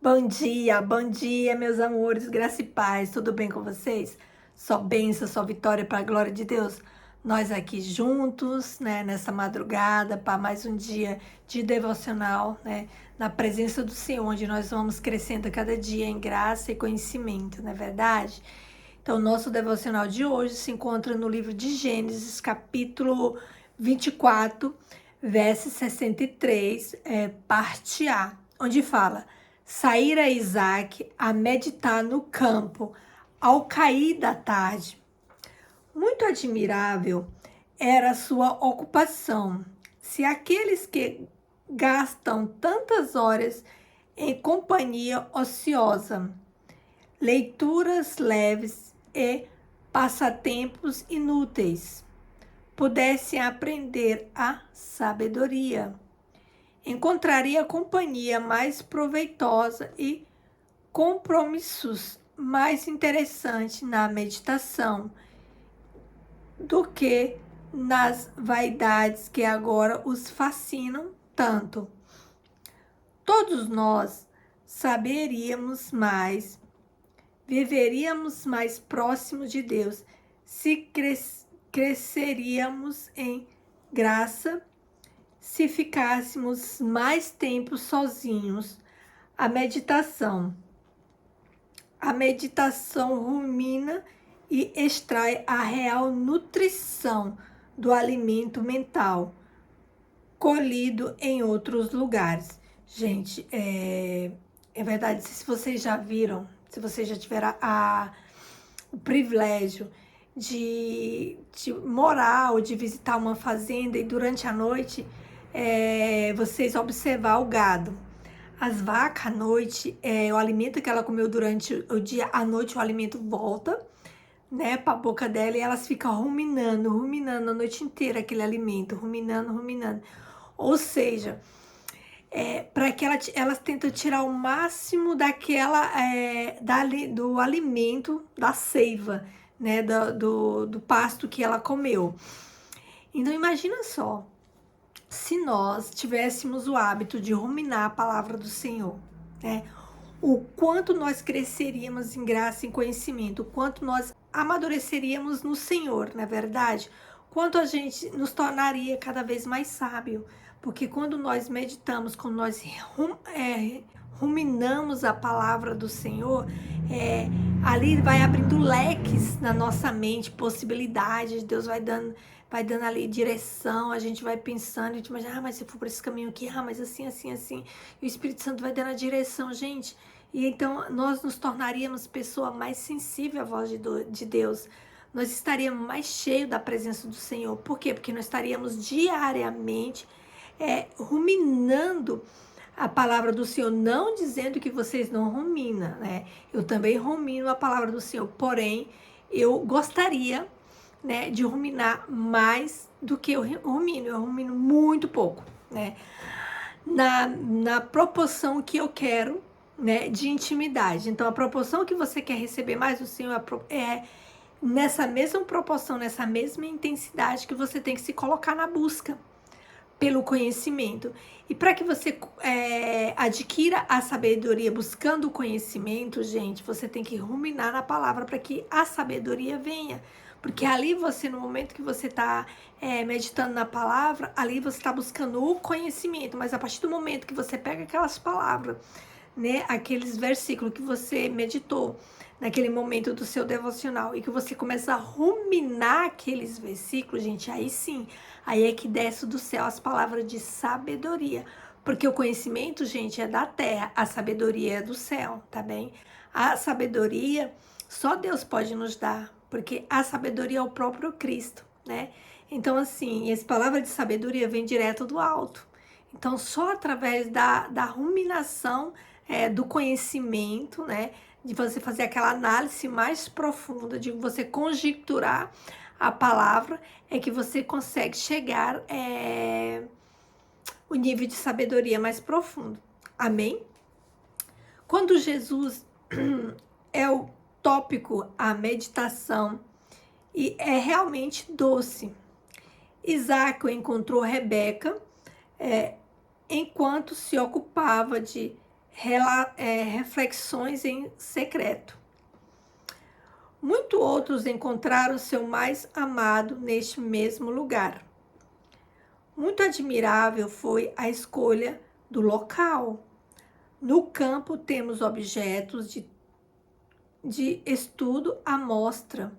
Bom dia, meus amores, graça e paz, tudo bem com vocês? Só bênção, só vitória para a glória de Deus. Nós aqui juntos, né, nessa madrugada, para mais um dia de devocional, né, na presença do Senhor, onde nós vamos crescendo a cada dia em graça e conhecimento, não é verdade? Então, o nosso devocional de hoje se encontra no livro de Gênesis, capítulo 24, verso 63, parte A, onde fala: saíra Isaac a meditar no campo ao cair da tarde. Muito admirável era sua ocupação. Se aqueles que gastam tantas horas em companhia ociosa, leituras leves e passatempos inúteis pudessem aprender a sabedoria, encontraria companhia mais proveitosa e compromissos mais interessantes na meditação do que nas vaidades que agora os fascinam tanto. Todos nós saberíamos mais, viveríamos mais próximos de Deus se cresceríamos em graça, se ficássemos mais tempo sozinhos. A meditação rumina e extrai a real nutrição do alimento mental colhido em outros lugares. Gente, é verdade, se vocês já viram, se vocês já tiveram o privilégio de morar ou de visitar uma fazenda e durante a noite vocês observar o gado. As vacas à noite, o alimento que ela comeu durante o dia, à noite o alimento volta, né, para a boca dela e elas ficam ruminando a noite inteira aquele alimento, ruminando. Ou seja, para que elas tentam tirar o máximo daquela do alimento, da seiva, né, do pasto que ela comeu. Então imagina só, se nós tivéssemos o hábito de ruminar a palavra do Senhor, né, o quanto nós cresceríamos em graça e em conhecimento, o quanto nós amadureceríamos no Senhor, não é verdade? Quanto a gente nos tornaria cada vez mais sábio, porque quando nós meditamos, quando nós ruminamos a palavra do Senhor, ali vai abrindo leques na nossa mente, possibilidades, Deus vai dando ali direção, a gente vai pensando, a gente imagina, mas se eu for por esse caminho aqui, mas assim, e o Espírito Santo vai dando a direção, gente, e então nós nos tornaríamos pessoa mais sensível à voz de Deus, nós estaríamos mais cheios da presença do Senhor. Por quê? Porque nós estaríamos diariamente ruminando a palavra do Senhor, não dizendo que vocês não ruminam, né? Eu também rumino a palavra do Senhor, porém, eu gostaria, né, de ruminar mais do que eu rumino muito pouco, né? Na proporção que eu quero, né, de intimidade. Então, a proporção que você quer receber mais do Senhor é nessa mesma proporção, nessa mesma intensidade que você tem que se colocar na busca pelo conhecimento. E para que você adquira a sabedoria buscando o conhecimento, gente, você tem que ruminar na palavra para que a sabedoria venha. Porque ali você, no momento que você está meditando na palavra, ali você está buscando o conhecimento. Mas a partir do momento que você pega aquelas palavras, né, aqueles versículos que você meditou naquele momento do seu devocional e que você começa a ruminar aqueles versículos, gente, aí sim, aí é que desce do céu as palavras de sabedoria. Porque o conhecimento, gente, é da terra, a sabedoria é do céu, tá bem? A sabedoria só Deus pode nos dar, porque a sabedoria é o próprio Cristo, né? Então, assim, essa palavra de sabedoria vem direto do alto. Então, só através da ruminação do conhecimento, né, de você fazer aquela análise mais profunda, de você conjecturar a palavra, é que você consegue chegar o nível de sabedoria mais profundo. Amém? Quando Jesus é o tópico, a meditação, e é realmente doce. Isaac encontrou Rebeca enquanto se ocupava de reflexões em secreto. Muitos outros encontraram seu mais amado neste mesmo lugar. Muito admirável foi a escolha do local. No campo temos objetos de estudo à mostra,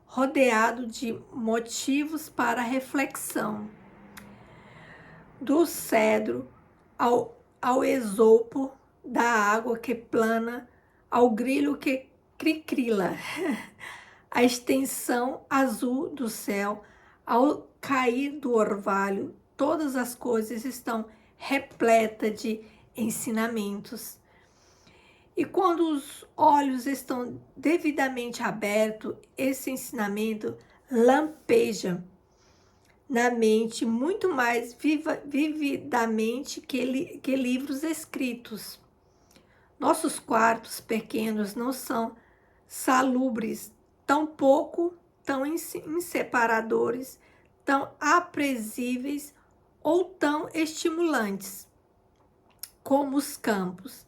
rodeado de motivos para reflexão. Do cedro ao esopo, da água que plana, ao grilo que cricrila, a extensão azul do céu, ao cair do orvalho, todas as coisas estão repletas de ensinamentos. E quando os olhos estão devidamente abertos, esse ensinamento lampeja na mente muito mais vividamente que livros escritos. Nossos quartos pequenos não são salubres, tampouco tão inseparadores, tão aprazíveis ou tão estimulantes como os campos.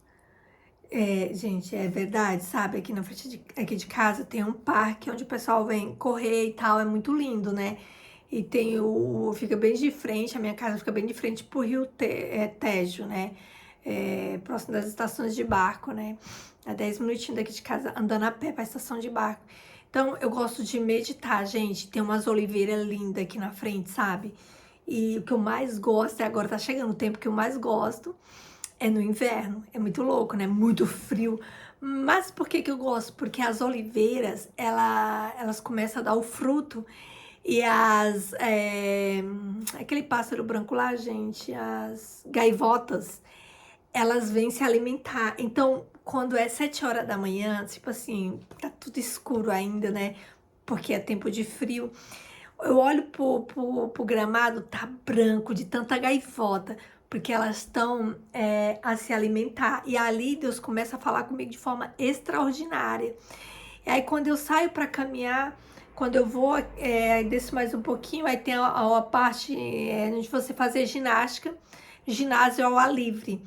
Gente, é verdade, sabe? Aqui na frente aqui de casa tem um parque onde o pessoal vem correr e tal, é muito lindo, né? E tem fica bem de frente, a minha casa fica bem de frente pro rio Tejo, né? Próximo das estações de barco, né? A 10 minutinhos daqui de casa, andando a pé pra estação de barco. Então, eu gosto de meditar, gente. Tem umas oliveiras lindas aqui na frente, sabe? E o que eu mais gosto, agora tá chegando o tempo que eu mais gosto, é no inverno. É muito louco, né? Muito frio. Mas por que eu gosto? Porque as oliveiras, elas começam a dar o fruto. E aquele pássaro branco lá, gente, as gaivotas, elas vêm se alimentar. Então, quando é 7 horas da manhã, tipo assim, tá tudo escuro ainda, né? Porque é tempo de frio. Eu olho pro gramado, tá branco de tanta gaivota, porque elas estão a se alimentar. E ali Deus começa a falar comigo de forma extraordinária. E aí, quando eu saio para caminhar, quando eu vou, desço mais um pouquinho, aí tem a parte onde você fazer ginástica, ginásio ao ar livre,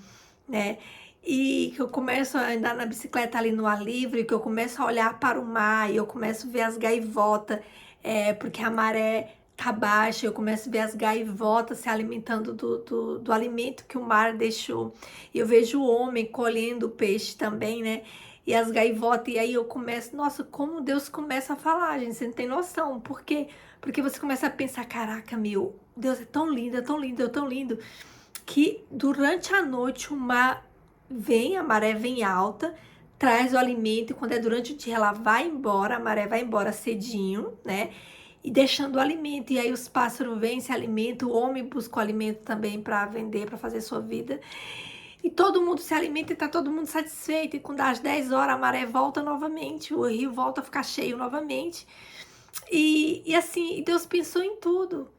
né? E que eu começo a andar na bicicleta ali no ar livre, que eu começo a olhar para o mar, e eu começo a ver as gaivotas, porque a maré tá baixa, eu começo a ver as gaivotas se alimentando do alimento que o mar deixou. E eu vejo o homem colhendo o peixe também, né? E as gaivotas, e aí eu começo, nossa, como Deus começa a falar, gente, você não tem noção. Por quê? Porque você começa a pensar, caraca, meu, Deus é tão lindo, é tão lindo, é tão lindo, que durante a noite o mar vem, a maré vem alta, traz o alimento, e quando é durante o dia ela vai embora, a maré vai embora cedinho, né? E deixando o alimento, e aí os pássaros vêm, se alimentam, o homem busca o alimento também para vender, para fazer sua vida. E todo mundo se alimenta e tá todo mundo satisfeito. E quando às 10 horas a maré volta novamente, o rio volta a ficar cheio novamente. E assim, Deus pensou em tudo.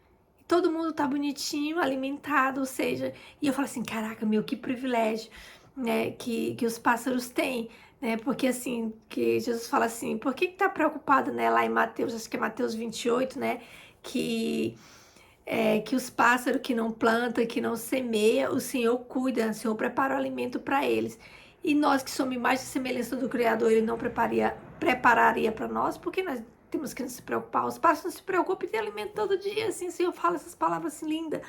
Todo mundo tá bonitinho, alimentado, ou seja, e eu falo assim, caraca, meu, que privilégio, né, que os pássaros têm, né, porque assim, que Jesus fala assim, por que tá preocupado, né, lá em Mateus, acho que é Mateus 28, né, que os pássaros que não plantam, que não semeia, o Senhor cuida, o Senhor prepara o alimento para eles. E nós que somos mais de semelhança do Criador, Ele não prepararia para nós, porque nós temos que nos preocupar. Os pássaros não se preocupam em ter alimento todo dia, assim, o Senhor fala essas palavras assim lindas.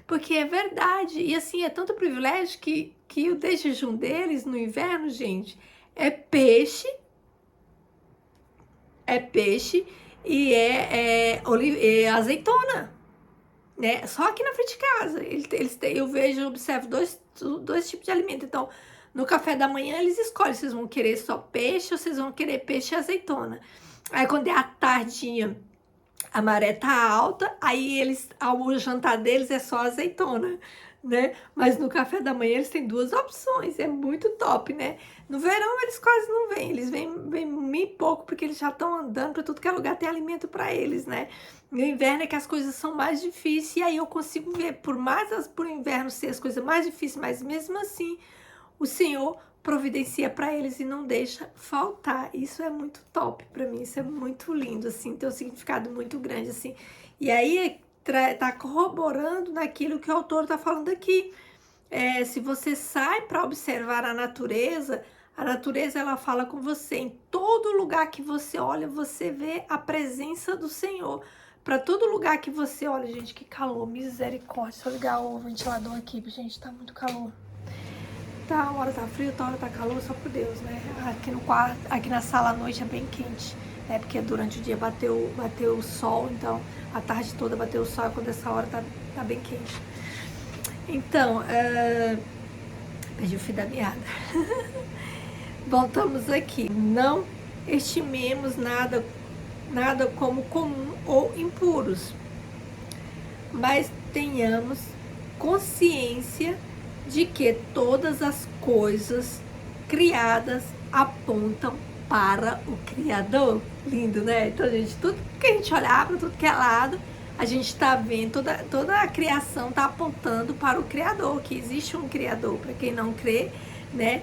Porque é verdade, e assim, é tanto privilégio que o de jejum deles no inverno, gente, é peixe e é azeitona. Né? Só aqui na frente de casa. Eu vejo, observo dois tipos de alimento. Então, no café da manhã, eles escolhem se vocês vão querer só peixe ou vocês vão querer peixe e azeitona. Aí, quando é a tardinha, a maré tá alta, aí o jantar deles é só azeitona, né? Mas no café da manhã eles têm 2 opções, é muito top, né? No verão eles quase não vêm, eles vêm bem pouco, porque eles já estão andando para tudo que é lugar, tem alimento para eles, né? No inverno é que as coisas são mais difíceis, e aí eu consigo ver, por inverno ser as coisas mais difíceis, mas mesmo assim, o Senhor providencia para eles e não deixa faltar. Isso é muito top para mim, isso é muito lindo, assim, tem um significado muito grande, assim. E aí tá corroborando naquilo que o autor tá falando aqui. Se você sai para observar a natureza ela fala com você. Em todo lugar que você olha, você vê a presença do Senhor. Para todo lugar que você olha, gente, que calor, misericórdia. Deixa eu ligar o ventilador aqui, gente, tá muito calor. Tá, uma hora tá frio, outra hora tá calor, só por Deus, né? Aqui no quarto, aqui na sala à noite é bem quente, né? Porque durante o dia bateu o sol, então a tarde toda bateu o sol, quando essa hora tá bem quente. Então, perdi o fio da meada. Voltamos aqui. Não estimemos nada como comum ou impuros, mas tenhamos consciência de que todas as coisas criadas apontam para o Criador. Lindo, né? Então, gente, tudo que a gente olhar para tudo que é lado, a gente está vendo, toda a criação está apontando para o Criador, que existe um Criador. Para quem não crê, né?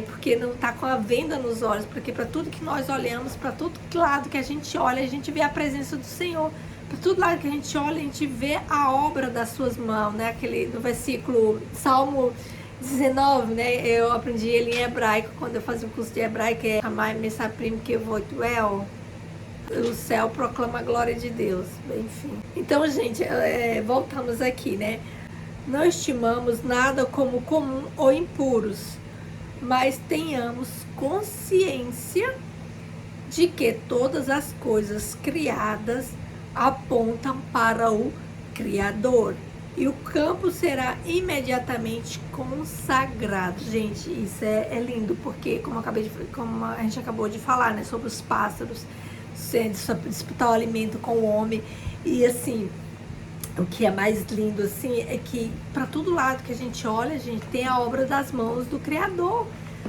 Porque não está com a venda nos olhos, porque para tudo que nós olhamos, para todo lado que a gente olha, a gente vê a presença do Senhor. Para todo lado que a gente olha, a gente vê a obra das suas mãos, né? Aquele no versículo Salmo 19, né? Eu aprendi ele em hebraico quando eu fazia o curso de hebraico, é Amai Mesaprim Kevotuel. O céu proclama a glória de Deus. Enfim. Então, gente, voltamos aqui, né? Não estimamos nada como comum ou impuros, mas tenhamos consciência de que todas as coisas criadas apontam para o Criador, e o campo será imediatamente consagrado. Gente, isso é lindo, porque como a gente acabou de falar, né, sobre os pássaros disputar o alimento com o homem, e assim, o que é mais lindo assim é que para todo lado que a gente olha, a gente tem a obra das mãos do Criador.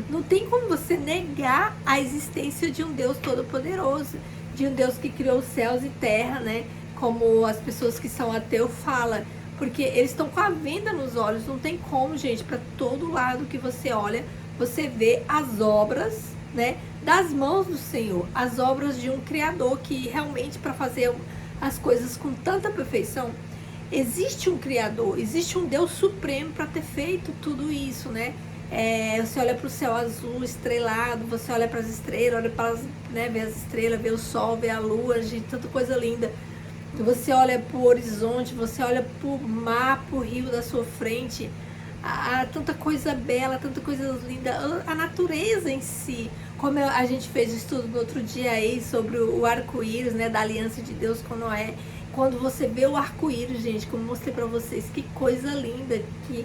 Não tem como você negar a existência de um Deus todo-poderoso, de um Deus que criou os céus e terra, né? Como as pessoas que são ateus falam, porque eles estão com a venda nos olhos. Não tem como, gente, para todo lado que você olha, você vê as obras, né, das mãos do Senhor, as obras de um Criador que realmente, para fazer as coisas com tanta perfeição, existe um Criador, existe um Deus supremo para ter feito tudo isso, né? Você olha para o céu azul estrelado, você olha para as estrelas, olha para né, vê as estrelas, vê o sol, vê a lua, gente, tanta coisa linda. Você olha para o horizonte, você olha para o mar, para o rio da sua frente, tanta coisa bela, tanta coisa linda, a natureza em si. Como a gente fez estudo no outro dia aí sobre o arco-íris, né, da aliança de Deus com Noé. Quando você vê o arco-íris, gente, como eu mostrei para vocês, que coisa linda, que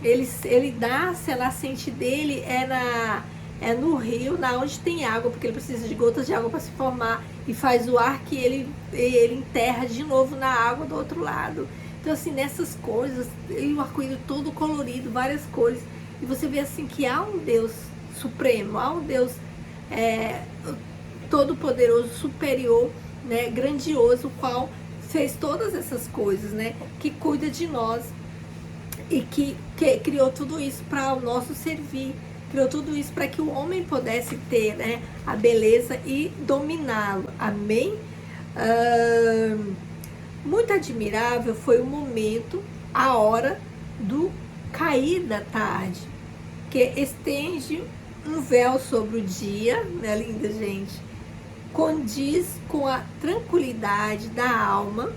ele nasce, a nascente dele é no rio, na onde tem água, porque ele precisa de gotas de água para se formar, e faz o ar que ele enterra de novo na água do outro lado. Então, assim, nessas coisas, e o arco-íris todo colorido, várias cores, e você vê assim que há um Deus supremo, há um Deus todo-poderoso, superior, né, grandioso, o qual fez todas essas coisas, né, que cuida de nós, e que criou tudo isso para o nosso servir, criou tudo isso para que o homem pudesse ter, né, a beleza e dominá-lo. Amém? Muito admirável foi o momento, a hora do cair da tarde, que estende um véu sobre o dia, né, linda, gente? Condiz com a tranquilidade da alma,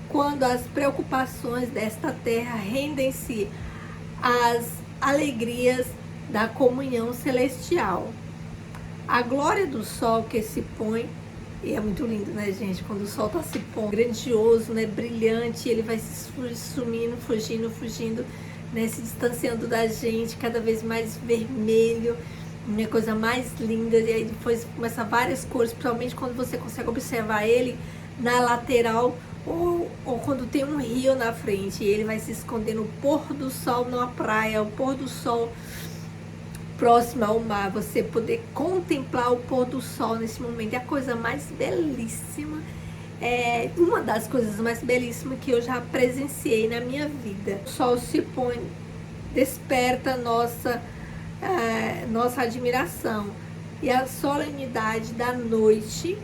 quando as preocupações desta terra rendem-se às alegrias da comunhão celestial. A glória do sol que se põe, e é muito lindo, né, gente? Quando o sol está se pondo, grandioso, né, brilhante, ele vai se sumindo, fugindo, né, se distanciando da gente, cada vez mais vermelho, uma coisa mais linda, e aí depois começa várias cores, principalmente quando você consegue observar ele na lateral, ou quando tem um rio na frente, e ele vai se esconder no pôr do sol numa praia, o pôr do sol próximo ao mar, você poder contemplar o pôr do sol nesse momento, é a coisa mais belíssima, uma das coisas mais belíssimas que eu já presenciei na minha vida. O sol se põe, desperta nossa admiração, e a solenidade da noite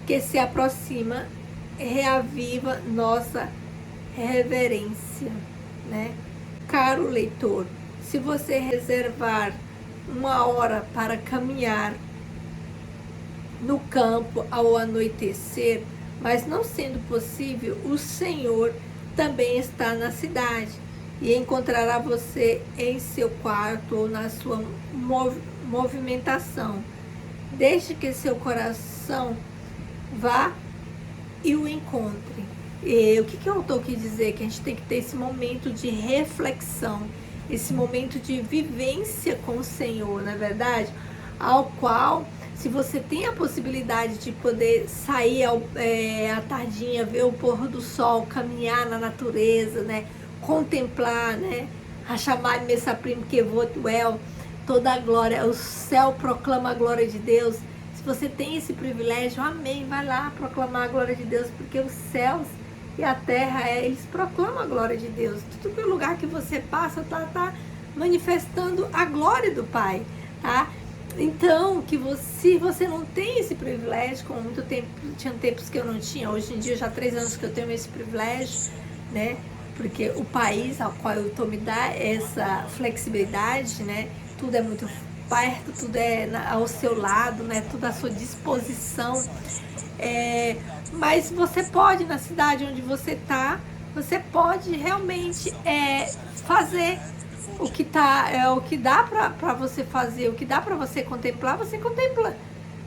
que se aproxima reaviva nossa reverência, né? caro leitor, se você reservar 1 hora para caminhar no campo ao anoitecer, mas não sendo possível, o Senhor também está na cidade e encontrará você em seu quarto ou na sua movimentação. Deixe que seu coração vá e o encontre. E o que eu estou querendo dizer? Que a gente tem que ter esse momento de reflexão, esse momento de vivência com o Senhor, não é verdade? Ao qual, se você tem a possibilidade de poder sair à tardinha, ver o pôr do sol, caminhar na natureza, né? Contemplar, né? Hachamai Messaprim Kevot Well, toda a glória, o céu proclama a glória de Deus. Se você tem esse privilégio, amém, vai lá proclamar a glória de Deus, porque os céus e a terra, eles proclamam a glória de Deus. Tudo que o lugar que você passa tá manifestando a glória do Pai, tá? Então, se você não tem esse privilégio, com muito tempo, tinha tempos que eu não tinha, hoje em dia já há 3 anos que eu tenho esse privilégio, né? Porque o país ao qual eu estou me dá essa flexibilidade, né? Tudo é muito perto, tudo é ao seu lado, né? Tudo à sua disposição. Mas você pode, na cidade onde você está, você pode realmente fazer o que o que dá para você fazer, o que dá para você contemplar, você contempla,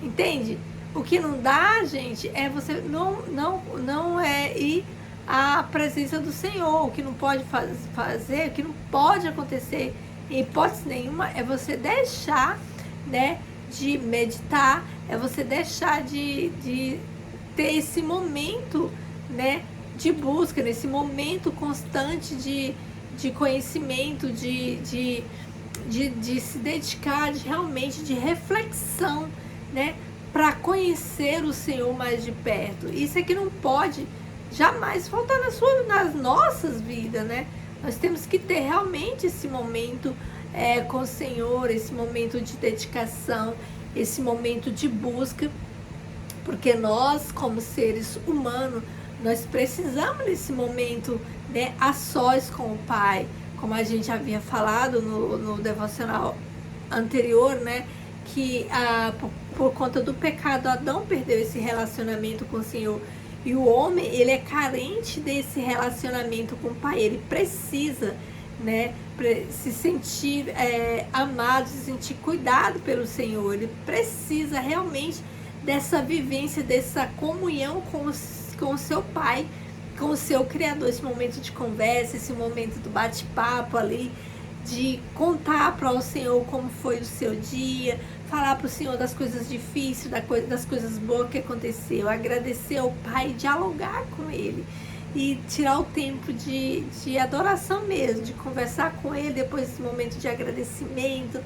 entende? O que não dá, gente, é você não ir à presença do Senhor. O que não pode fazer, o que não pode acontecer em hipótese nenhuma é você deixar, né, de meditar, é você deixar de ter esse momento, né, de busca, nesse momento constante de conhecimento, de se dedicar realmente de reflexão, né, para conhecer o Senhor mais de perto. Isso é que não pode jamais faltar nas nossas vidas, né? Nós temos que ter realmente esse momento com o Senhor, esse momento de dedicação, esse momento de busca, porque nós, como seres humanos, nós precisamos desse momento, né, a sós com o Pai, como a gente havia falado no devocional anterior, né, que por conta do pecado, Adão perdeu esse relacionamento com o Senhor, e o homem, ele é carente desse relacionamento com o Pai, ele precisa, né, se sentir amado, se sentir cuidado pelo Senhor, ele precisa realmente dessa vivência, dessa comunhão com o seu Pai, com o seu Criador, esse momento de conversa, esse momento do bate-papo ali, de contar para o Senhor como foi o seu dia, falar para o Senhor das coisas difíceis, das coisas boas que aconteceu, agradecer ao Pai, dialogar com Ele e tirar o tempo de adoração mesmo, de conversar com Ele depois desse momento de agradecimento,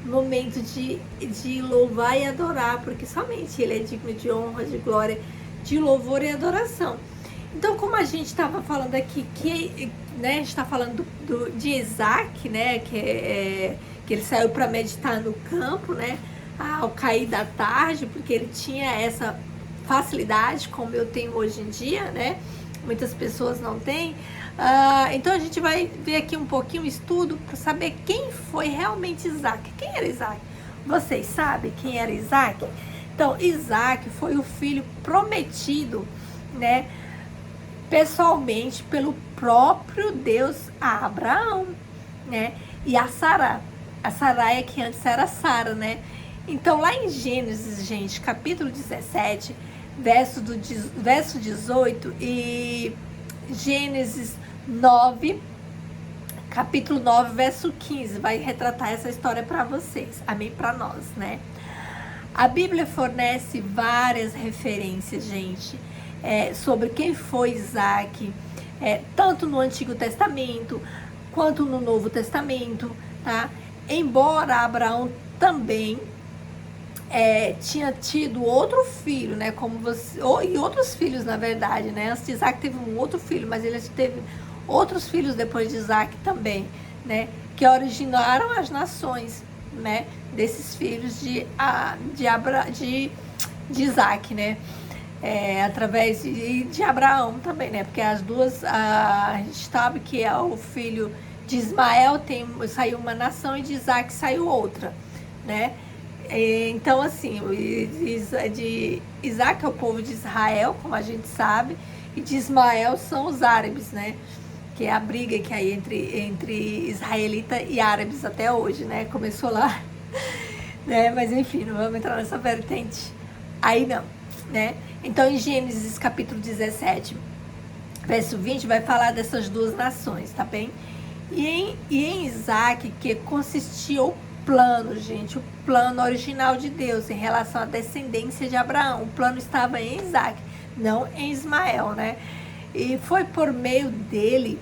momento de louvar e adorar, porque somente Ele é digno de honra, de glória, de louvor e adoração. Então, como a gente estava falando aqui, né, a gente está falando de Isaac, né, que ele saiu para meditar no campo, né, ao cair da tarde, porque ele tinha essa facilidade, como eu tenho hoje em dia, né, muitas pessoas não têm. Então a gente vai ver aqui um pouquinho o estudo para saber quem foi realmente Isaac. Quem era Isaac? Vocês sabem quem era Isaac? Então, Isaac foi o filho prometido, né, pessoalmente pelo próprio Deus a Abraão, né, e a Sara. A Sarai, que antes era Sara, né? Então, lá em Gênesis, gente, capítulo 17, verso 18 e Gênesis 9, capítulo 9, verso 15, vai retratar essa história para vocês, amém, para nós, né? A Bíblia fornece várias referências, gente, sobre quem foi Isaac, tanto no Antigo Testamento quanto no Novo Testamento, tá? Embora Abraão também tinha tido outro filho, né, e outros filhos, na verdade, né, antes de Isaac teve um outro filho, mas ele teve outros filhos depois de Isaac também, né, que originaram as nações, né, desses filhos de Isaac, né, através de Abraão também, né, porque as duas, a gente sabe que é o filho De Ismael saiu uma nação e de Isaac saiu outra, né? Então, assim, de Isaac é o povo de Israel, como a gente sabe, e de Ismael são os árabes, né? Que é a briga que aí entre israelita e árabes até hoje, né? Começou lá, né? Mas enfim, não vamos entrar nessa vertente. Aí não, né? Então, em Gênesis capítulo 17, verso 20, vai falar dessas duas nações, tá bem? E em Isaac, que consistia o plano, gente, o plano original de Deus em relação à descendência de Abraão. O plano estava em Isaac, não em Ismael, né? E foi por meio dele,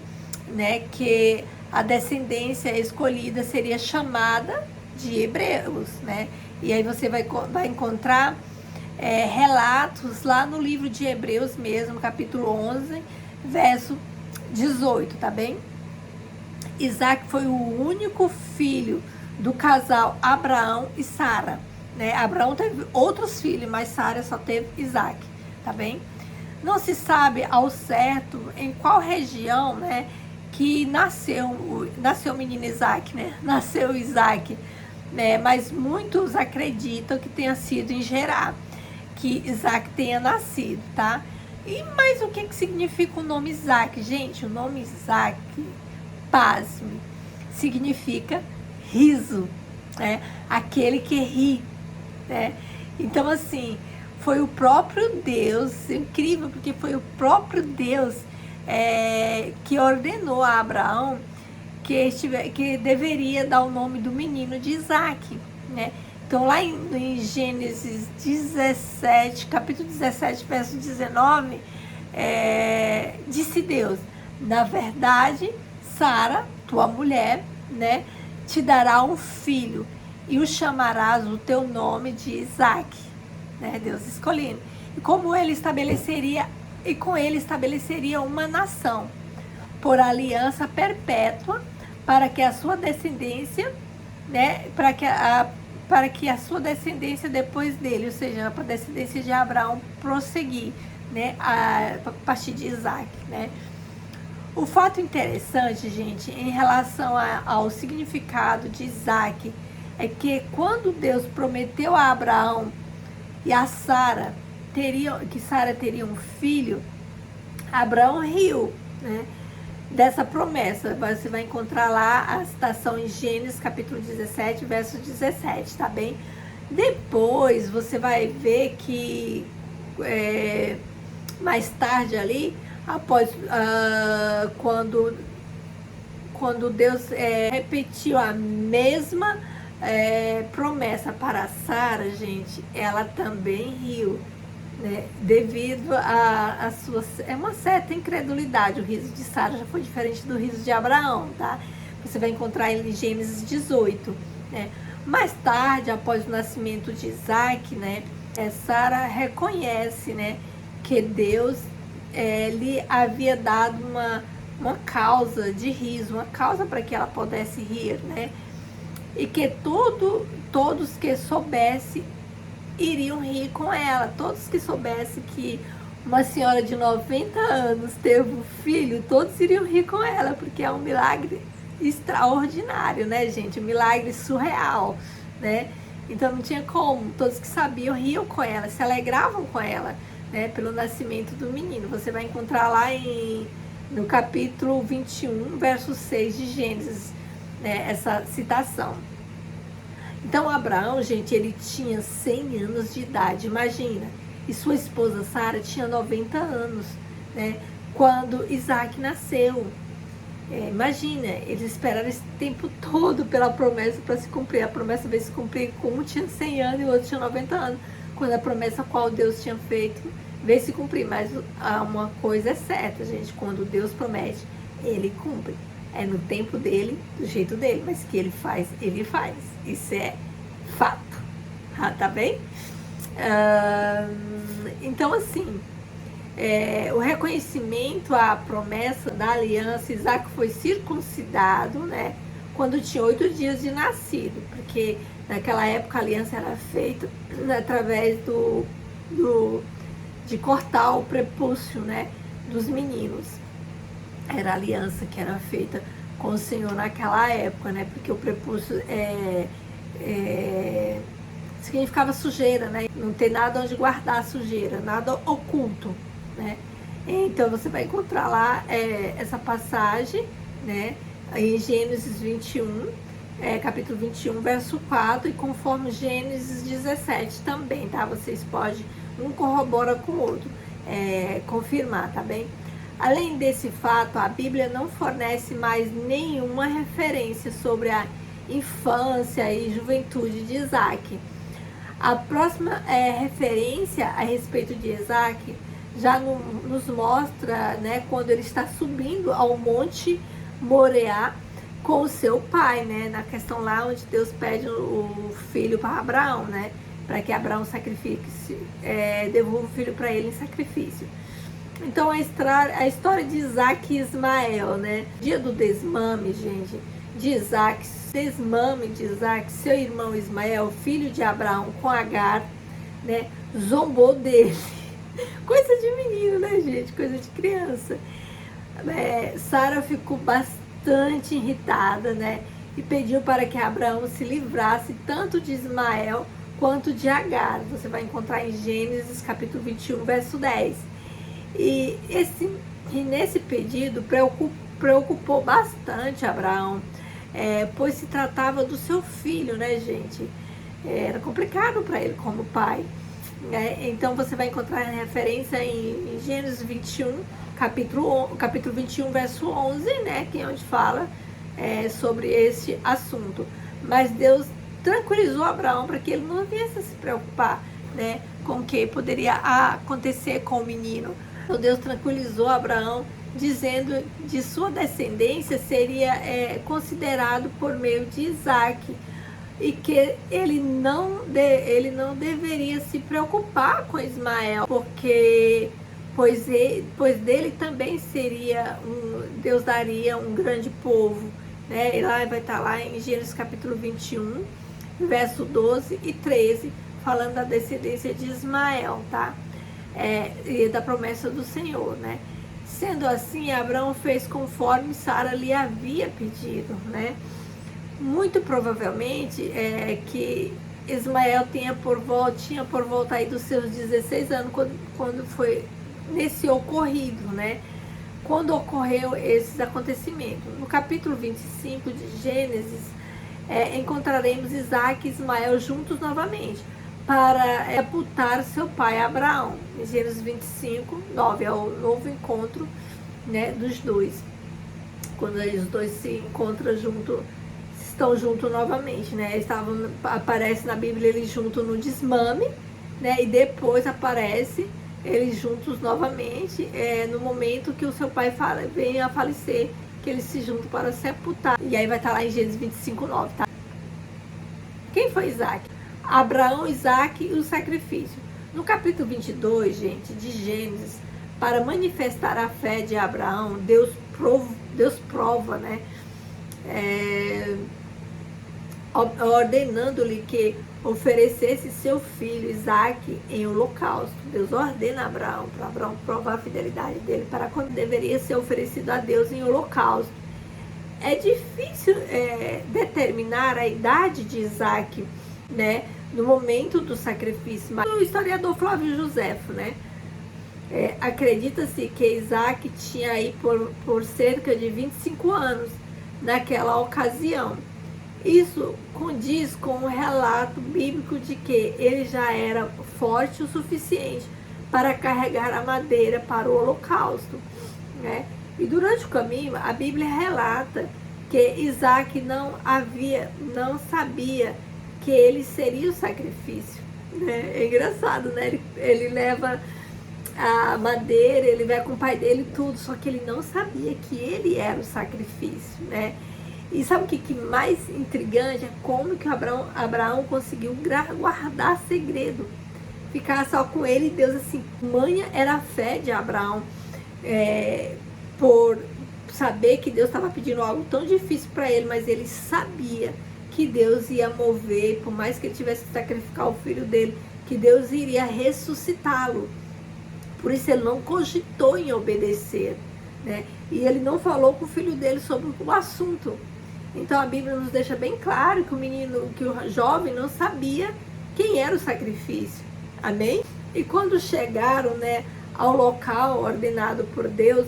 né, que a descendência escolhida seria chamada de hebreus, né? E aí você vai encontrar relatos lá no livro de Hebreus mesmo, capítulo 11, verso 18, tá bem? Isaac foi o único filho do casal Abraão e Sara, né? Abraão teve outros filhos, mas Sara só teve Isaac, tá bem? Não se sabe ao certo em qual região, né, que nasceu o menino Isaac, né? Nasceu Isaac, né? Mas muitos acreditam que tenha sido em Gerar, que Isaac tenha nascido, tá? Mas o que significa o nome Isaac? Gente, o nome Isaac, pasme, significa riso, né? Aquele que ri, né? Então, assim, foi o próprio Deus, incrível, porque foi o próprio Deus que ordenou a Abraão que deveria dar o nome do menino de Isaac, né? Então, lá em Gênesis 17, capítulo 17, verso 19, disse Deus: na verdade, Sara, tua mulher, né, te dará um filho e o chamarás o teu nome de Isaac, né, Deus escolhendo. E com ele estabeleceria uma nação por aliança perpétua para que a sua descendência, né, para que a sua descendência depois dele, ou seja, para a descendência de Abraão prosseguir, né, a partir de Isaac, né. O fato interessante, gente, em relação ao significado de Isaac, é que quando Deus prometeu a Abraão e a Sara que Sara teria um filho, Abraão riu, né, dessa promessa. Você vai encontrar lá a citação em Gênesis capítulo 17, verso 17, tá bem? Depois você vai ver que mais tarde ali, após quando Deus repetiu a mesma promessa para Sara, gente, ela também riu, né? Devido a sua uma certa incredulidade. O riso de Sara já foi diferente do riso de Abraão, tá? Você vai encontrar ele em Gênesis 18, né? Mais tarde, após o nascimento de Isaac, né, Sara reconhece, né, que Deus lhe havia dado uma causa de riso, uma causa para que ela pudesse rir, né? E que todos que soubessem iriam rir com ela. Todos que soubessem que uma senhora de 90 anos teve um filho, todos iriam rir com ela, porque é um milagre extraordinário, né, gente? Um milagre surreal, né? Então não tinha como. Todos que sabiam riam com ela, se alegravam com ela, né, pelo nascimento do menino. Você vai encontrar lá no capítulo 21, verso 6 de Gênesis, né, essa citação. Então, Abraão, gente, ele tinha 100 anos de idade, imagina. E sua esposa Sara tinha 90 anos, né, quando Isaac nasceu. Imagina, eles esperaram esse tempo todo pela promessa para se cumprir. A promessa veio se cumprir com um tinha 100 anos e o outro tinha 90 anos. Quando a promessa a qual Deus tinha feito veio se cumprir. Mas uma coisa é certa, gente, quando Deus promete, ele cumpre. É no tempo dele, do jeito dele, mas que ele faz, ele faz. Isso é fato, tá bem? Então, assim, o reconhecimento à promessa da aliança, Isaac foi circuncidado, né, quando tinha 8 dias de nascido, porque naquela época a aliança era feita através de cortar o prepúcio, né, dos meninos. Era a aliança que era feita com o Senhor naquela época, né? Porque o prepúcio significava sujeira, né? Não tem nada onde guardar a sujeira, nada oculto, né? Então você vai encontrar lá essa passagem, né? Em Gênesis 21, capítulo 21, verso 4, e conforme Gênesis 17 também, tá? Vocês podem, um corrobora com o outro, confirmar, tá bem? Além desse fato, a Bíblia não fornece mais nenhuma referência sobre a infância e juventude de Isaac. A próxima referência a respeito de Isaac já nos mostra, né, quando ele está subindo ao Monte Moriá com o seu pai, né, na questão lá onde Deus pede o filho para Abraão, né, para que Abraão devolva o filho para ele em sacrifício. Então a história de Isaac e Ismael, né, dia do desmame, gente, de Isaac, desmame de Isaac, seu irmão Ismael, filho de Abraão com Agar, né, zombou dele. Coisa de menino, né, gente? Coisa de criança. Sara ficou bastante irritada, né? E pediu para que Abraão se livrasse tanto de Ismael quanto de Agar. Você vai encontrar em Gênesis capítulo 21, verso 10. E nesse pedido preocupou bastante Abraão, pois se tratava do seu filho, né, gente? Era complicado para ele como pai. Então você vai encontrar referência em Gênesis 21, capítulo 21, verso 11, né, que é onde fala sobre esse assunto. Mas Deus tranquilizou Abraão para que ele não viesse a se preocupar, né, com o que poderia acontecer com o menino. Então Deus tranquilizou Abraão, dizendo de sua descendência seria considerado por meio de Isaac, e que ele não deveria se preocupar com Ismael, porque pois dele também seria Deus daria um grande povo, né? E lá vai estar lá em Gênesis capítulo 21, verso 12 e 13, falando da descendência de Ismael, tá? E da promessa do Senhor, né? Sendo assim, Abraão fez conforme Sara lhe havia pedido, né? Muito provavelmente que Ismael tinha por volta aí dos seus 16 anos, quando foi nesse ocorrido, né? Quando ocorreu esses acontecimentos. No capítulo 25 de Gênesis, encontraremos Isaac e Ismael juntos novamente, para sepultar seu pai Abraão. Em Gênesis 25, 9, é o novo encontro, né, dos dois. Quando os dois se encontram estão juntos novamente, né? Aparece na Bíblia eles juntos no desmame, né? E depois aparece eles juntos novamente, no momento que o seu pai vem a falecer, que eles se juntam para sepultar. E aí vai estar lá em Gênesis 25, 9, tá? Quem foi Isaac? Abraão, Isaac e o sacrifício. No capítulo 22, gente, de Gênesis, para manifestar a fé de Abraão, Deus prova, né? Ordenando-lhe que oferecesse seu filho Isaac em holocausto. Deus ordena a Abraão, para Abraão provar a fidelidade dele, para quando deveria ser oferecido a Deus em holocausto. É difícil determinar a idade de Isaac, né, no momento do sacrifício. Mas o historiador Flávio Joséfo, né, acredita-se que Isaac tinha aí por cerca de 25 anos naquela ocasião. Isso condiz com o relato bíblico de que ele já era forte o suficiente para carregar a madeira para o holocausto, né? E durante o caminho, a Bíblia relata que Isaac não sabia que ele seria o sacrifício, né? É engraçado, né? Ele leva a madeira, ele vai com o pai dele tudo, só que ele não sabia que ele era o sacrifício, né? E sabe o que mais intrigante é como que Abraão conseguiu guardar segredo, ficar só com ele e Deus, assim. Manha era a fé de Abraão, por saber que Deus estava pedindo algo tão difícil para ele, mas ele sabia que Deus ia mover, por mais que ele tivesse que sacrificar o filho dele, que Deus iria ressuscitá-lo. Por isso ele não cogitou em obedecer, né? E ele não falou com o filho dele sobre o assunto. Então a Bíblia nos deixa bem claro que o jovem não sabia quem era o sacrifício. Amém? E quando chegaram, né, ao local ordenado por Deus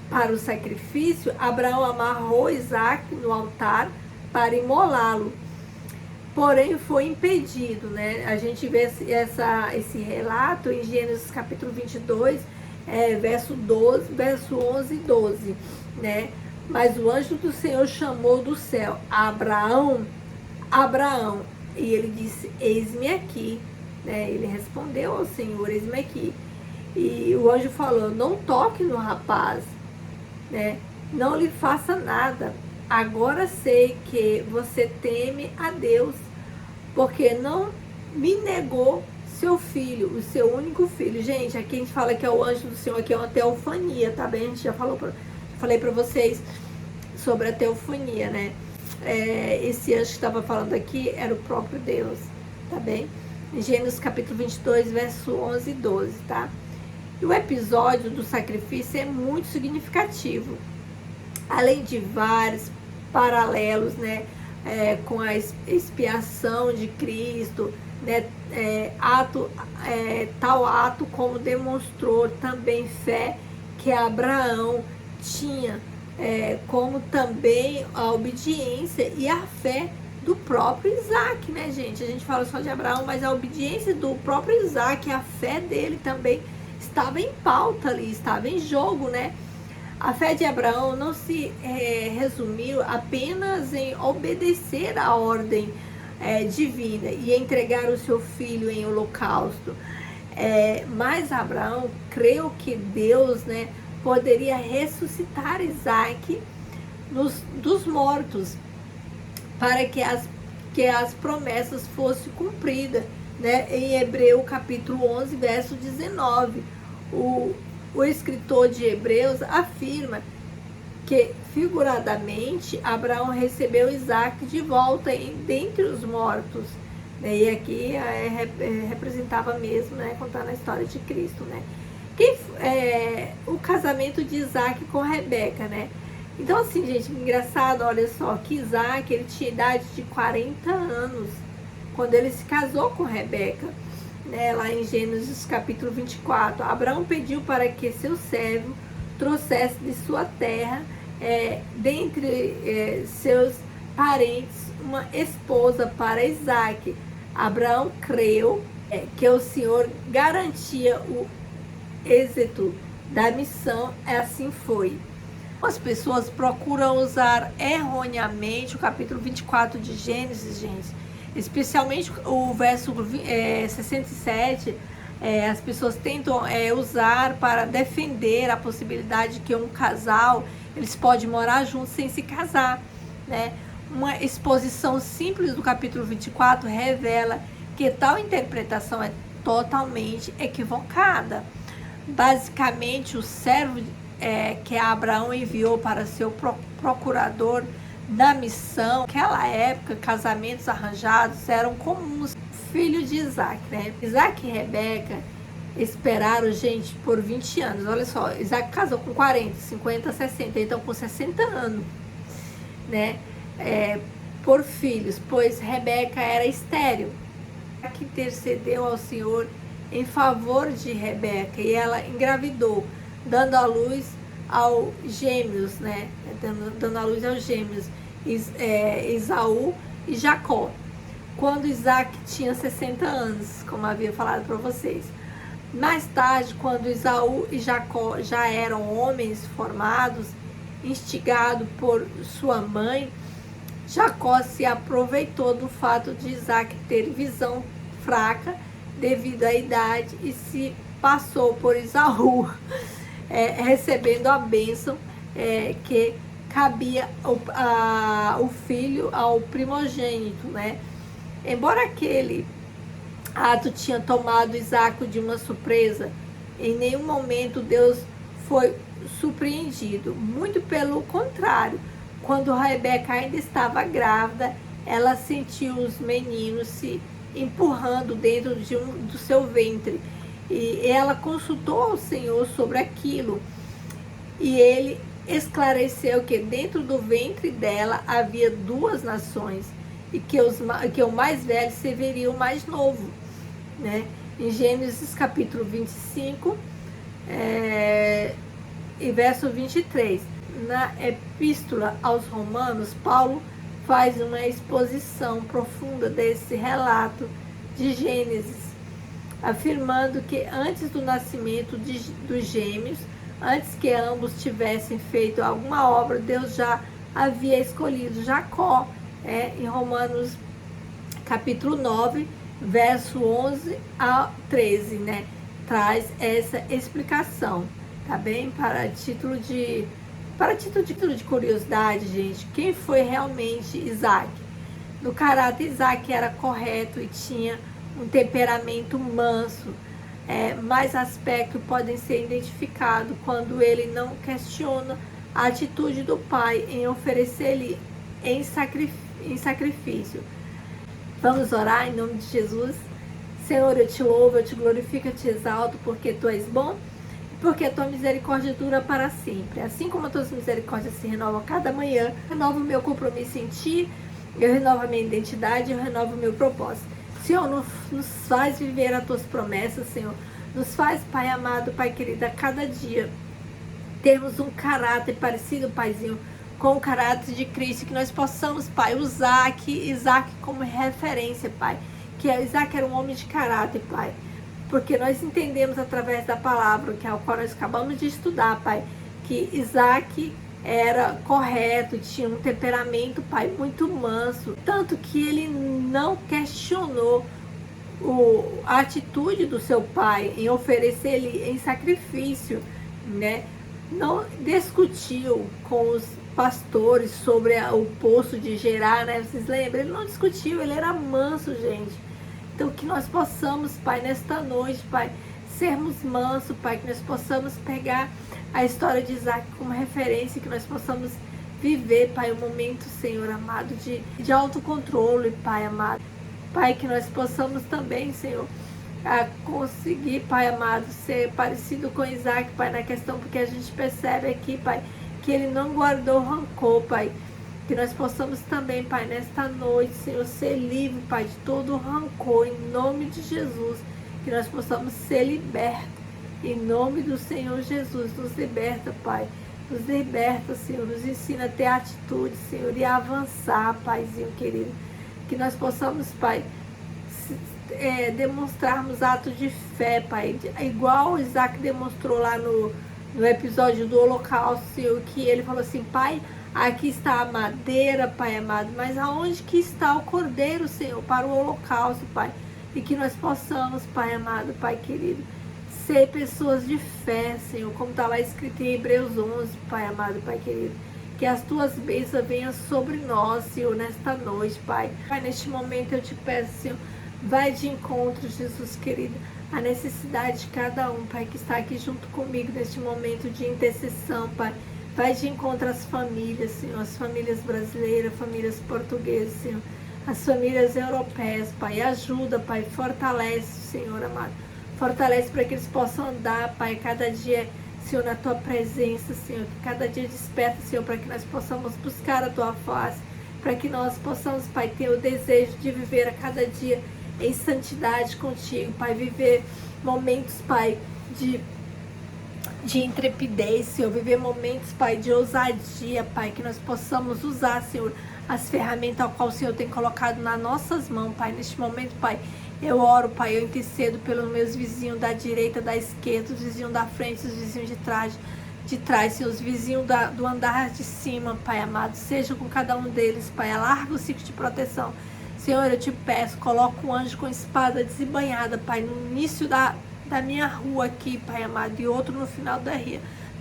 para o sacrifício, Abraão amarrou Isaac no altar para imolá-lo. Porém, foi impedido, né? A gente vê esse relato em Gênesis capítulo 22, verso 11 e 12, né? Mas o anjo do Senhor chamou do céu, Abraão, Abraão, e ele disse, eis-me aqui, né? Ele respondeu ao Senhor, eis-me aqui. E o anjo falou, não toque no rapaz, né? Não lhe faça nada. Agora sei que você teme a Deus, porque não me negou seu filho, o seu único filho. Gente, aqui a gente fala que é o anjo do Senhor, aqui é uma teofania, tá bem? A gente já falei pra vocês sobre a teofania, né? Esse anjo que estava falando aqui era o próprio Deus, tá bem? Em Gênesis capítulo 22, verso 11 e 12, tá? E o episódio do sacrifício é muito significativo. Além de vários paralelos, né, com a expiação de Cristo, né, tal ato como demonstrou também fé que Abraão tinha, como também a obediência e a fé do próprio Isaac, né, gente? A gente fala só de Abraão, mas a obediência do próprio Isaac, a fé dele também estava em pauta ali, estava em jogo, né? A fé de Abraão não se resumiu apenas em obedecer à ordem divina e entregar o seu filho em holocausto. Mas Abraão creu que Deus, né, poderia ressuscitar Isaac dos mortos para que as promessas fossem cumpridas, né? Em Hebreu capítulo 11, verso 19. O escritor de Hebreus afirma que, figuradamente, Abraão recebeu Isaac de volta dentre os mortos. Né? E aqui representava mesmo, né, contando a história de Cristo. Né? O casamento de Isaac com Rebeca. Né? Então, assim, gente, engraçado, olha só, que Isaac ele tinha idade de 40 anos quando ele se casou com Rebeca. Lá em Gênesis capítulo 24, Abraão pediu para que seu servo trouxesse de sua terra, dentre seus parentes, uma esposa para Isaac. Abraão creu que o Senhor garantia o êxito da missão, e assim foi. As pessoas procuram usar erroneamente o capítulo 24 de Gênesis, gente. Especialmente o verso 67, as pessoas tentam usar para defender a possibilidade de que um casal, eles podem morar juntos sem se casar, né? Uma exposição simples do capítulo 24 revela que tal interpretação é totalmente equivocada. Basicamente, o servo que Abraão enviou para seu procurador da missão, naquela época, casamentos arranjados eram comuns. Filho de Isaac, né? Isaac e Rebeca esperaram, gente, por 20 anos. Olha só, Isaac casou com 40, 50, 60, então com 60 anos, né? Por filhos, pois Rebeca era estéril. Isaac intercedeu ao Senhor em favor de Rebeca e ela engravidou, dando à luz aos gêmeos, né? Dando à luz aos gêmeos, Esaú e Jacó, quando Isaac tinha 60 anos, como havia falado para vocês. Mais tarde, quando Esaú e Jacó já eram homens formados, instigado por sua mãe, Jacó se aproveitou do fato de Isaac ter visão fraca devido à idade e se passou por Esaú, recebendo a bênção que cabia o filho ao primogênito, né? Embora aquele ato tinha tomado Isaac de uma surpresa, em nenhum momento Deus foi surpreendido. Muito pelo contrário, quando Rebeca ainda estava grávida, ela sentiu os meninos se empurrando dentro do seu ventre. E ela consultou ao Senhor sobre aquilo. E ele esclareceu que dentro do ventre dela havia duas nações e que o mais velho serviria o mais novo, né? Em Gênesis capítulo 25, e verso 23. Na epístola aos Romanos, Paulo faz uma exposição profunda desse relato de Gênesis, afirmando que antes do nascimento dos gêmeos, antes que ambos tivessem feito alguma obra, Deus já havia escolhido Jacó, em Romanos capítulo 9, verso 11 a 13, né? Traz essa explicação, tá bem? Para título de curiosidade, gente, quem foi realmente Isaac? No caráter, Isaac era correto e tinha um temperamento manso. Mais aspectos podem ser identificados quando ele não questiona a atitude do pai em oferecer-lhe em sacrifício. Vamos orar em nome de Jesus. Senhor, eu te louvo, eu te glorifico, eu te exalto, porque tu és bom, porque a tua misericórdia dura para sempre. Assim como as tuas misericórdias se renovam a cada manhã, renova o meu compromisso em ti, eu renovo a minha identidade, eu renovo o meu propósito. Senhor, nos faz viver as tuas promessas, Senhor. Nos faz, Pai amado, Pai querido, a cada dia termos um caráter parecido, Paizinho, com o caráter de Cristo, que nós possamos, Pai, usar Isaac como referência, Pai. Que Isaac era um homem de caráter, Pai. Porque nós entendemos através da palavra, que é o qual nós acabamos de estudar, Pai, que Isaac era correto, tinha um temperamento, Pai, muito manso, tanto que ele não questionou a atitude do seu pai em oferecer-lhe em sacrifício, né? Não discutiu com os pastores sobre o poço de Gerar, né? Vocês lembram? Ele não discutiu, ele era manso, gente. Então, que nós possamos, Pai, nesta noite, Pai, sermos mansos, Pai, que nós possamos pegar a história de Isaac como referência, que nós possamos viver, Pai, um momento, Senhor amado, de autocontrole, Pai amado. Pai, que nós possamos também, Senhor, conseguir, Pai amado, ser parecido com Isaac, Pai, na questão, porque a gente percebe aqui, Pai, que ele não guardou rancor, Pai. Que nós possamos também, Pai, nesta noite, Senhor, ser livre, Pai, de todo rancor, em nome de Jesus. Que nós possamos ser libertos, em nome do Senhor Jesus. Nos liberta, Pai. Nos liberta, Senhor. Nos ensina a ter atitude, Senhor, e a avançar, Paizinho querido. Que nós possamos, Pai, demonstrarmos atos de fé, Pai. Igual Isaac demonstrou lá no episódio do Holocausto, Senhor, que ele falou assim, Pai, aqui está a madeira, Pai amado, mas aonde que está o cordeiro, Senhor, para o holocausto, Pai? E que nós possamos, Pai amado, Pai querido, ser pessoas de fé, Senhor, como está lá escrito em Hebreus 11, Pai amado, Pai querido. Que as tuas bênçãos venham sobre nós, Senhor, nesta noite, Pai. Pai, neste momento eu te peço, Senhor, vai de encontro, Jesus querido, a necessidade de cada um, Pai, que está aqui junto comigo neste momento de intercessão, Pai. Vai de encontro às famílias, Senhor, as famílias brasileiras, famílias portuguesas, Senhor, as famílias europeias, Pai. Ajuda, Pai, fortalece, Senhor amado. Fortalece para que eles possam andar, Pai, cada dia, Senhor, na Tua presença, Senhor. Que cada dia desperta, Senhor, para que nós possamos buscar a Tua face, para que nós possamos, Pai, ter o desejo de viver a cada dia em santidade contigo, Pai. Viver momentos, Pai, de intrepidez, Senhor, viver momentos, Pai, de ousadia, Pai, que nós possamos usar, Senhor, as ferramentas ao qual o Senhor tem colocado nas nossas mãos, Pai. Neste momento, Pai, eu oro, Pai, eu intercedo pelos meus vizinhos da direita, da esquerda, os vizinhos da frente, os vizinhos de trás, Senhor, os vizinhos do andar de cima, Pai amado, seja com cada um deles, Pai, alarga o ciclo de proteção. Senhor, eu te peço, coloca um anjo com espada desembanhada, Pai, no início da minha rua aqui, Pai amado, e outro no final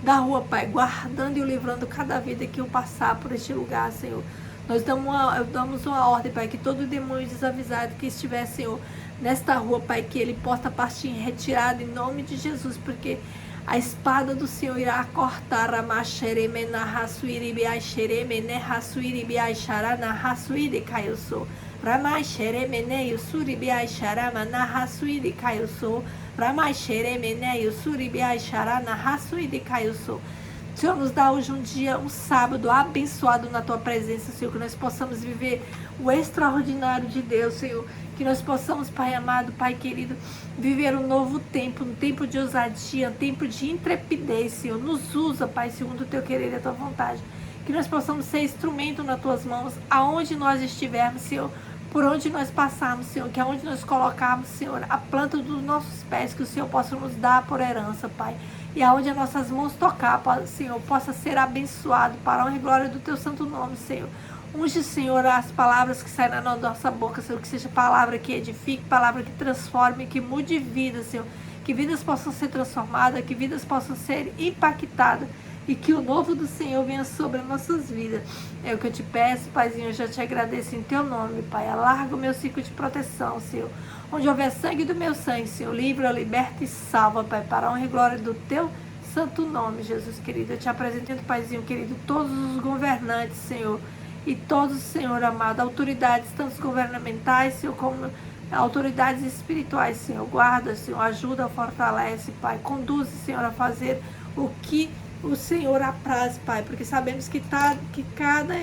da rua, Pai, guardando e livrando cada vida que eu passar por este lugar, Senhor. Nós damos uma ordem, Pai, que todo demônio desavisado que estiver, Senhor, nesta rua, Pai, que ele possa partir em retirada em nome de Jesus, porque a espada do Senhor irá cortar Senhor, nos dá hoje um dia, um sábado abençoado na tua presença, Senhor, que nós possamos viver o extraordinário de Deus, Senhor. Que nós possamos, Pai amado, Pai querido, viver um novo tempo, um tempo de ousadia, um tempo de intrepidez, Senhor. Nos usa, Pai, segundo o teu querer e a tua vontade. Que nós possamos ser instrumento nas tuas mãos, aonde nós estivermos, Senhor, por onde nós passarmos, Senhor, que aonde nós colocarmos, Senhor, a planta dos nossos pés, que o Senhor possa nos dar por herança, Pai. E aonde as nossas mãos tocar, Senhor, possa ser abençoado para a honra e glória do teu santo nome, Senhor. Unge, Senhor, as palavras que saem na nossa boca, Senhor, que seja palavra que edifique, palavra que transforme, que mude vidas, Senhor. Que vidas possam ser transformadas, que vidas possam ser impactadas e que o novo do Senhor venha sobre as nossas vidas. É o que eu te peço, Paizinho, eu já te agradeço em teu nome, Pai. Alarga o meu ciclo de proteção, Senhor. Onde houver sangue do meu sangue, Senhor, livra, liberta e salva, Pai, para a honra e glória do teu santo nome, Jesus querido. Eu te apresento, Paizinho querido, todos os governantes, Senhor, e todos, Senhor amado, autoridades, tanto governamentais, Senhor, como autoridades espirituais, Senhor. Guarda, Senhor, ajuda, fortalece, Pai. Conduz, Senhor, a fazer o que o Senhor apraz, Pai, porque sabemos que cada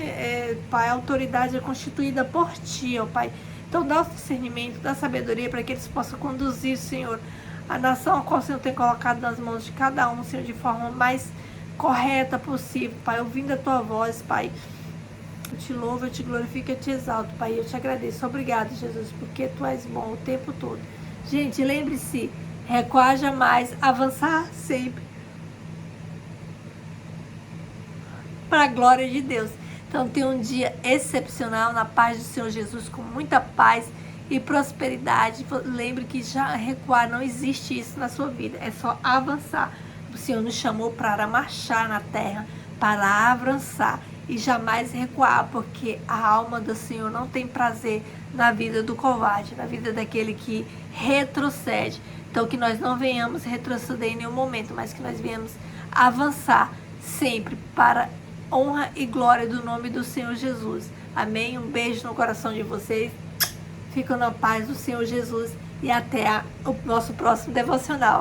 Pai, autoridade é constituída por Ti, ó Pai. Então dá o discernimento, dá sabedoria para que eles possam conduzir, Senhor, a nação a qual o Senhor tem colocado nas mãos de cada um, Senhor, de forma mais correta possível, Pai, ouvindo a Tua voz, Pai. Eu te louvo, eu te glorifico, eu te exalto, Pai, eu te agradeço. Obrigado, Jesus, porque Tu és bom o tempo todo. Gente, lembre-se, recuar jamais, avançar sempre, para a glória de Deus. Então tenha um dia excepcional na paz do Senhor Jesus, com muita paz e prosperidade. Lembre que já recuar não existe isso na sua vida, é só avançar. O Senhor nos chamou para marchar na terra, para avançar e jamais recuar, porque a alma do Senhor não tem prazer na vida do covarde, na vida daquele que retrocede. Então que nós não venhamos retroceder em nenhum momento, mas que nós venhamos avançar sempre para honra e glória do nome do Senhor Jesus. Amém? Um beijo no coração de vocês. Fiquem na paz do Senhor Jesus e até o nosso próximo devocional.